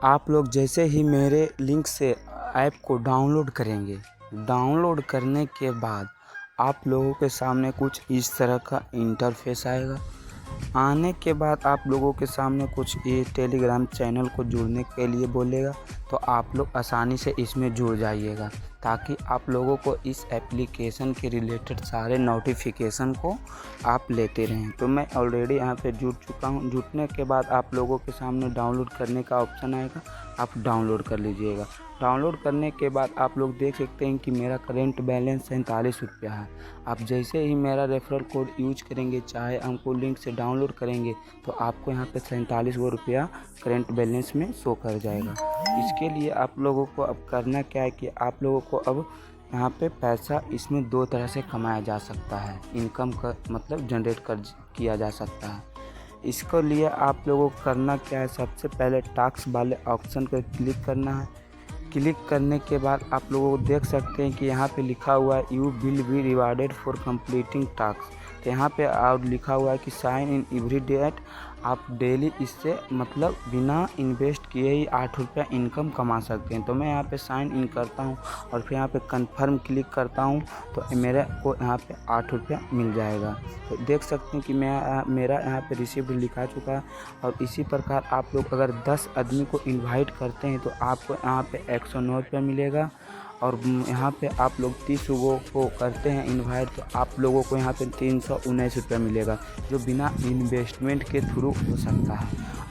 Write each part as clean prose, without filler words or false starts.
आप लोग जैसे ही मेरे लिंक से ऐप को डाउनलोड करेंगे, डाउनलोड करने के बाद आप लोगों के सामने कुछ इस तरह का इंटरफेस आएगा। आने के बाद आप लोगों के सामने कुछ ये टेलीग्राम चैनल को जुड़ने के लिए बोलेगा, तो आप लोग आसानी से इसमें जुड़ जाइएगा ताकि आप लोगों को इस एप्लीकेशन के रिलेटेड सारे नोटिफिकेशन को आप लेते रहें। तो मैं ऑलरेडी यहाँ पे जुड़ चुका हूँ। जुड़ने के बाद आप लोगों के सामने डाउनलोड करने का ऑप्शन आएगा, आप डाउनलोड कर लीजिएगा। डाउनलोड करने के बाद आप लोग देख सकते हैं कि मेरा करेंट बैलेंस 47 रुपया है। आप जैसे ही मेरा रेफरल कोड यूज करेंगे, चाहे हमको लिंक से डाउनलोड करेंगे, तो आपको यहाँ पे 47 रुपया करेंट बैलेंस में शो कर जाएगा। इसके लिए आप लोगों को अब करना क्या है कि आप लोगों को अब यहाँ पे पैसा इसमें दो तरह से कमाया जा सकता है, इनकम का मतलब जनरेट किया जा सकता है। इसके लिए आप लोगों को करना क्या है, सबसे पहले टास्क वाले ऑप्शन पर क्लिक करना है। क्लिक करने के बाद आप लोगों को देख सकते हैं कि यहाँ पे लिखा हुआ है you will be rewarded for completing task. तो यहाँ पे और लिखा हुआ है कि साइन इन एवरी डेट। आप डेली इससे मतलब बिना इन्वेस्ट किए ही 8 रुपया इनकम कमा सकते हैं। तो मैं यहाँ पे साइन इन करता हूँ और फिर यहाँ पे कंफर्म क्लिक करता हूँ, तो मेरे को यहाँ पे 8 रुपया मिल जाएगा। तो देख सकते हैं कि मेरा यहाँ पे रिसीव्ड लिखा चुका है। और इसी प्रकार आप लोग अगर 10 आदमी को इन्वाइट करते हैं तो आपको यहाँ पे 109 रुपया मिलेगा। और यहाँ पे आप लोग 30 लोगों को करते हैं इनवाइट, तो आप लोगों को यहाँ पे 319 रुपया मिलेगा, जो बिना इन्वेस्टमेंट के थ्रू हो सकता है।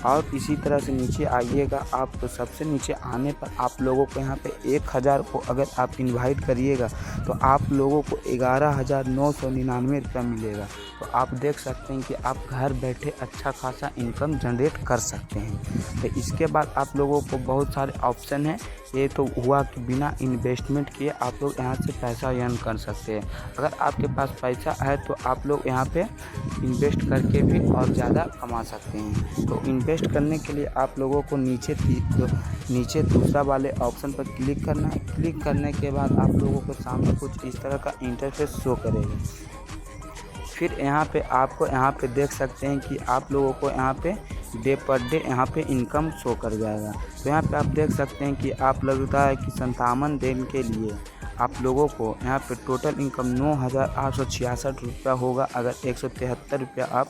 और इसी तरह से नीचे आइएगा आप, तो सबसे नीचे आने पर आप लोगों को यहाँ पे 1000 को अगर आप इनवाइट करिएगा तो आप लोगों को 11,999 रुपया मिलेगा। तो आप देख सकते हैं कि आप घर बैठे अच्छा खासा इनकम जनरेट कर सकते हैं। तो इसके बाद आप लोगों को बहुत सारे ऑप्शन हैं। ये तो हुआ कि बिना इन्वेस्टमेंट किए आप लोग यहाँ से पैसा अर्न कर सकते हैं। अगर आपके पास पैसा है तो आप लोग यहाँ पे इन्वेस्ट करके भी और ज़्यादा कमा सकते हैं। तो इन्वेस्ट करने के लिए आप लोगों को नीचे दूसरा वाले ऑप्शन पर क्लिक करना है। क्लिक करने के बाद आप लोगों को सामने कुछ इस तरह का इंटरफेस शो करेगा। फिर यहाँ पे आपको यहाँ पे देख सकते हैं कि आप लोगों को यहाँ पे डे पर डे यहाँ पे इनकम शो कर जाएगा। तो यहाँ पे आप देख सकते हैं कि आप लगता है कि 57 दिन के लिए आप लोगों को यहाँ पे टोटल इनकम 9,866 रुपया होगा। अगर 173 रुपया आप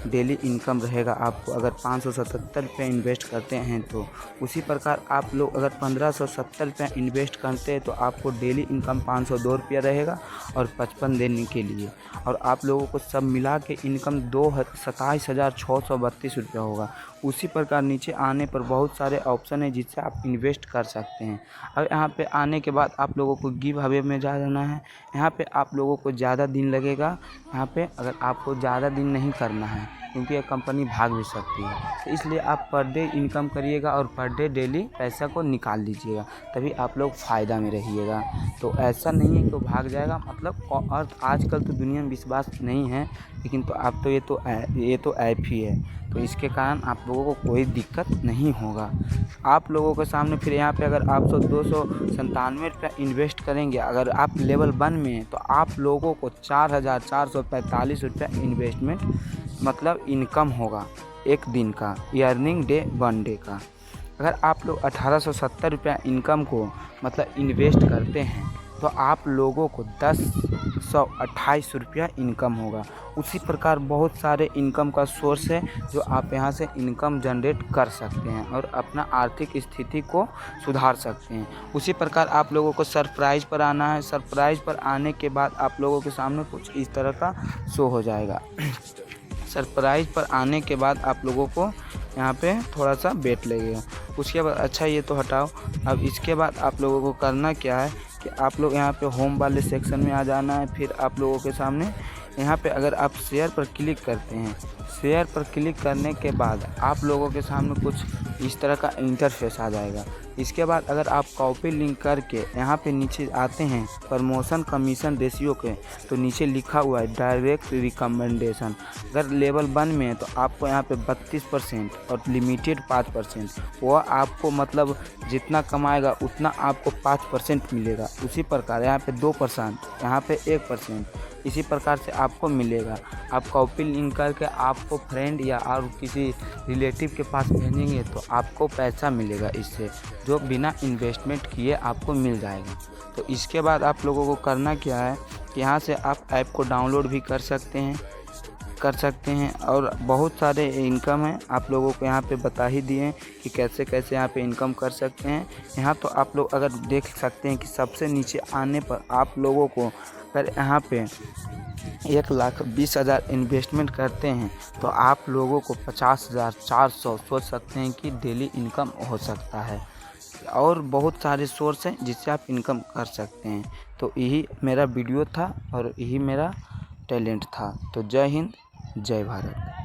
डेली इनकम रहेगा आपको, अगर 577 रुपये इन्वेस्ट करते हैं तो। उसी प्रकार आप लोग अगर 1570 रुपया इन्वेस्ट करते हैं तो आपको डेली इनकम 502 रुपया रहेगा और 55 दिन के लिए। और आप लोगों को सब मिला के इनकम 27,632 रुपया होगा। उसी प्रकार नीचे आने पर बहुत सारे ऑप्शन है जिससे आप इन्वेस्ट कर सकते हैं। अब यहाँ पे आने के बाद आप लोगों को गिव अवे में जा जाना है। यहाँ पे आप लोगों को ज़्यादा दिन लगेगा। यहाँ पे अगर आपको ज़्यादा दिन नहीं करना है क्योंकि ये कंपनी भाग भी सकती है, तो इसलिए आप पर डे इनकम करिएगा और पर डे डेली पैसा को निकाल लीजिएगा, तभी आप लोग फ़ायदा में रहिएगा। तो ऐसा नहीं है कि वो भाग जाएगा मतलब। और आजकल तो दुनिया में विश्वास नहीं है, लेकिन तो आप तो ये तो ऐप ही है, तो इसके कारण आप लोगों को कोई दिक्कत नहीं होगा। आप लोगों के सामने फिर यहाँ पे अगर आप 297 रुपया इन्वेस्ट करेंगे, अगर आप लेवल 1 में हैं तो आप लोगों को 4,445 रुपया इन्वेस्टमेंट मतलब इनकम होगा एक दिन का, अर्निंग डे 1 डे का। अगर आप लोग 1870 रुपया इनकम को मतलब इन्वेस्ट करते हैं तो आप लोगों को 1028 रुपया इनकम होगा। उसी प्रकार बहुत सारे इनकम का सोर्स है जो आप यहां से इनकम जनरेट कर सकते हैं और अपना आर्थिक स्थिति को सुधार सकते हैं। उसी प्रकार आप लोगों को सरप्राइज पर आना है। सरप्राइज पर आने के बाद आप लोगों के सामने कुछ इस तरह का शो हो जाएगा। सरप्राइज पर आने के बाद आप लोगों को यहाँ पे थोड़ा सा वेट लगेगा। उसके बाद अच्छा ये तो हटाओ। अब इसके बाद आप लोगों को करना क्या है कि आप लोग यहाँ पे होम वाले सेक्शन में आ जाना है। फिर आप लोगों के सामने यहाँ पे अगर आप शेयर पर क्लिक करते हैं, शेयर पर क्लिक करने के बाद आप लोगों के सामने कुछ इस तरह का इंटरफेस आ जाएगा। इसके बाद अगर आप कॉपी लिंक करके यहाँ पे नीचे आते हैं प्रमोशन कमीशन रेशियो के, तो नीचे लिखा हुआ है डायरेक्ट रिकमेंडेशन। अगर लेवल 1 में है तो आपको यहाँ पे 32% और लिमिटेड 5%, वह आपको मतलब जितना कमाएगा उतना आपको 5% मिलेगा। उसी प्रकार यहाँ पे 2%, यहाँ पे 1%, इसी प्रकार से आपको मिलेगा। आप कॉपी लिंक करके आपको फ्रेंड या और किसी रिलेटिव के पास भेजेंगे तो आपको पैसा मिलेगा इससे, जो बिना इन्वेस्टमेंट किए आपको मिल जाएगा। तो इसके बाद आप लोगों को करना क्या है, यहाँ से आप ऐप को डाउनलोड भी कर सकते हैं और बहुत सारे इनकम है, आप लोगों को यहाँ पे बता ही दिए कि कैसे कैसे यहाँ पे इनकम कर सकते हैं। यहाँ तो आप लोग अगर देख सकते हैं कि सबसे नीचे आने पर आप लोगों को अगर यहाँ पे 1,20,000 इन्वेस्टमेंट करते हैं तो आप लोगों को 50,400 सोच सकते हैं कि डेली इनकम हो सकता है। और बहुत सारे सोर्स हैं जिससे आप इनकम कर सकते हैं। तो यही मेरा वीडियो था और यही मेरा टैलेंट था। तो जय हिंद, जय भारत।